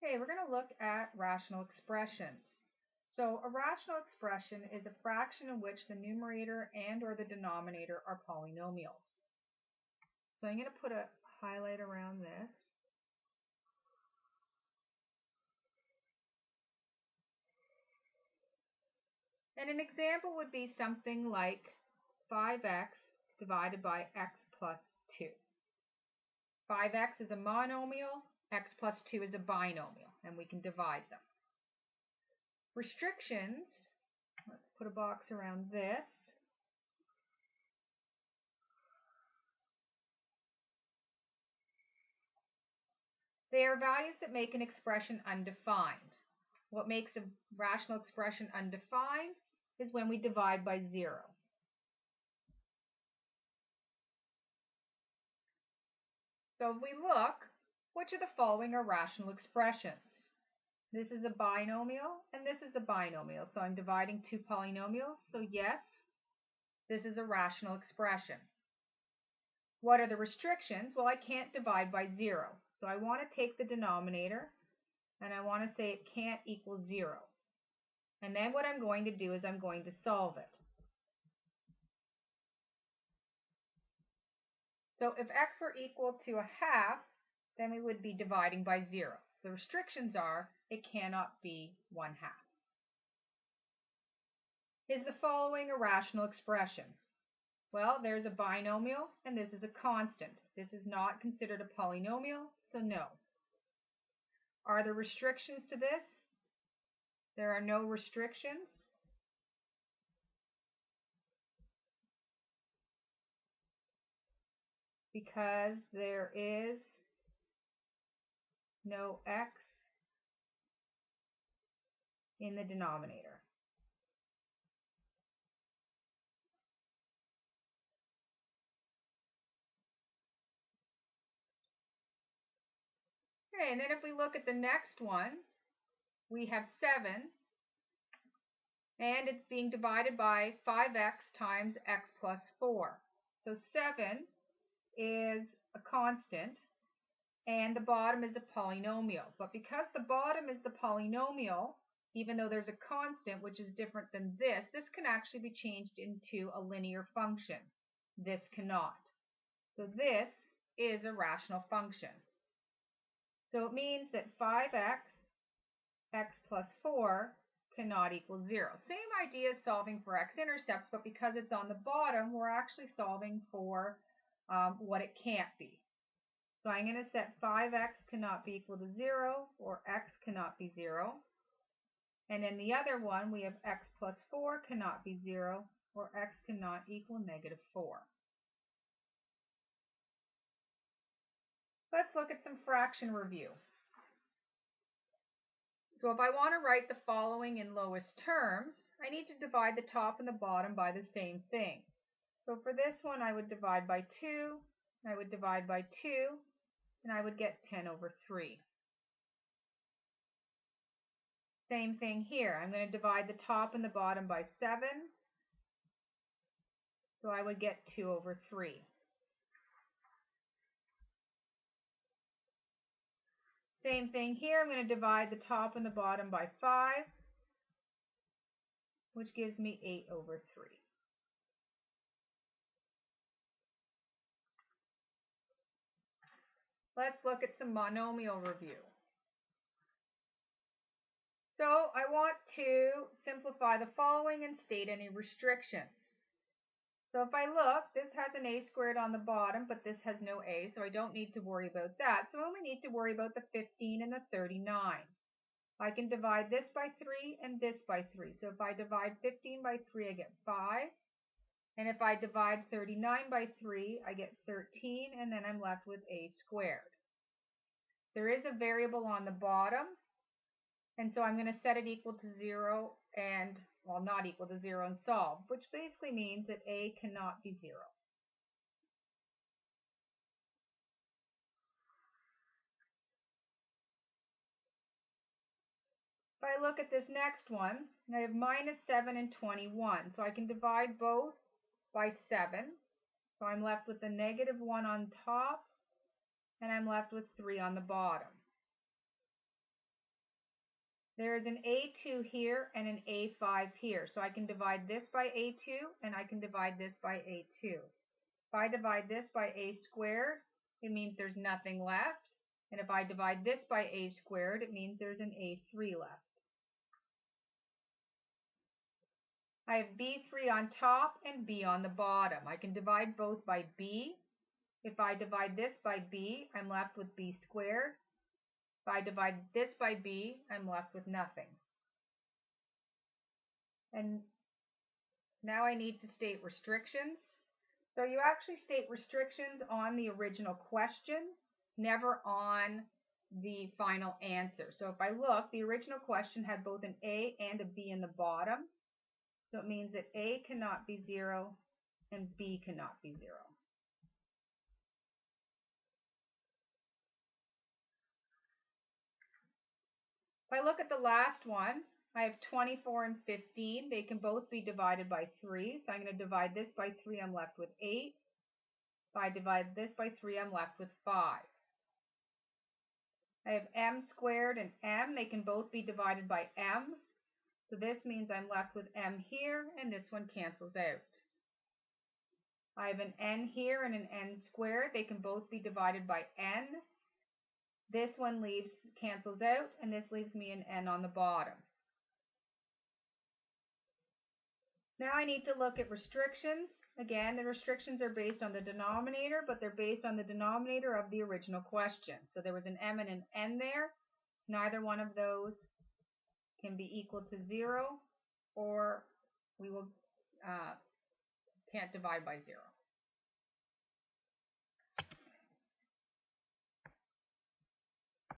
Okay, we're going to look at rational expressions. So a rational expression is a fraction in which the numerator and or the denominator are polynomials. So I'm going to put a highlight around this. And an example would be something like 5x divided by x plus 2. 5x is a monomial, x plus 2 is a binomial, and we can divide them. Restrictions, let's put a box around this. They are values that make an expression undefined. What makes a rational expression undefined is when we divide by 0. So if we look, which of the following are rational expressions? This is a binomial and this is a binomial. So I'm dividing two polynomials. So yes, this is a rational expression. What are the restrictions? Well, I can't divide by 0. So I want to take the denominator and I want to say it can't equal 0. And then what I'm going to do is I'm going to solve it. So if x were equal to a half, then we would be dividing by 0. The restrictions are it cannot be 1/2. Is the following a rational expression? Well, there's a binomial and this is a constant. This is not considered a polynomial, so no. Are there restrictions to this? There are no restrictions. Because there is no x in the denominator. Okay, and then if we look at the next one, we have 7, and it's being divided by 5x times x plus 4. So 7 is a constant, and the bottom is a polynomial. But because the bottom is the polynomial, even though there's a constant, which is different than this can actually be changed into a linear function. This cannot. So this is a rational function. So it means that 5x, x plus 4 cannot equal 0. Same idea as solving for x-intercepts, but because it's on the bottom, we're actually solving for what it can't be. So I'm going to set 5x cannot be equal to 0, or x cannot be 0. And in the other one, we have x plus 4 cannot be 0, or x cannot equal -4. Let's look at some fraction review. So if I want to write the following in lowest terms, I need to divide the top and the bottom by the same thing. So for this one, I would divide by 2, I would divide by 2, and I would get 10/3. Same thing here. I'm going to divide the top and the bottom by 7, so I would get 2/3. Same thing here. I'm going to divide the top and the bottom by 5, which gives me 8/3. Let's look at some monomial review. So I want to simplify the following and state any restrictions. So if I look, this has an a squared on the bottom, but this has no a, so I don't need to worry about that. So I only need to worry about the 15 and the 39. I can divide this by 3 and this by 3. So if I divide 15 by 3, I get 5. And if I divide 39 by 3, I get 13, and then I'm left with a squared. There is a variable on the bottom, and so I'm going to set it equal to 0 and, well, not equal to 0 and solve, which basically means that a cannot be 0. If I look at this next one, I have -7 and 21, so I can divide both by 7. So I'm left with the -1 on top, and I'm left with 3 on the bottom. There's an A2 here and an A5 here. So I can divide this by A2 and I can divide this by A2. If I divide this by A squared, it means there's nothing left. And if I divide this by A squared, it means there's an A3 left. I have B3 on top and B on the bottom. I can divide both by B. If I divide this by B, I'm left with B squared. If I divide this by B, I'm left with nothing. And now I need to state restrictions. So you actually state restrictions on the original question, never on the final answer. So if I look, the original question had both an A and a B in the bottom. So it means that A cannot be 0 and B cannot be 0. If I look at the last one, I have 24 and 15. They can both be divided by 3. So I'm going to divide this by 3. I'm left with 8. If I divide this by 3, I'm left with 5. I have m squared and m. They can both be divided by m. So this means I'm left with m here, and this one cancels out. I have an n here and an n squared. They can both be divided by n. This one cancels out, and this leaves me an n on the bottom. Now I need to look at restrictions. Again, the restrictions are based on the denominator, but they're based on the denominator of the original question. So there was an m and an n there. Neither one of those can be equal to 0, or we will can't divide by 0.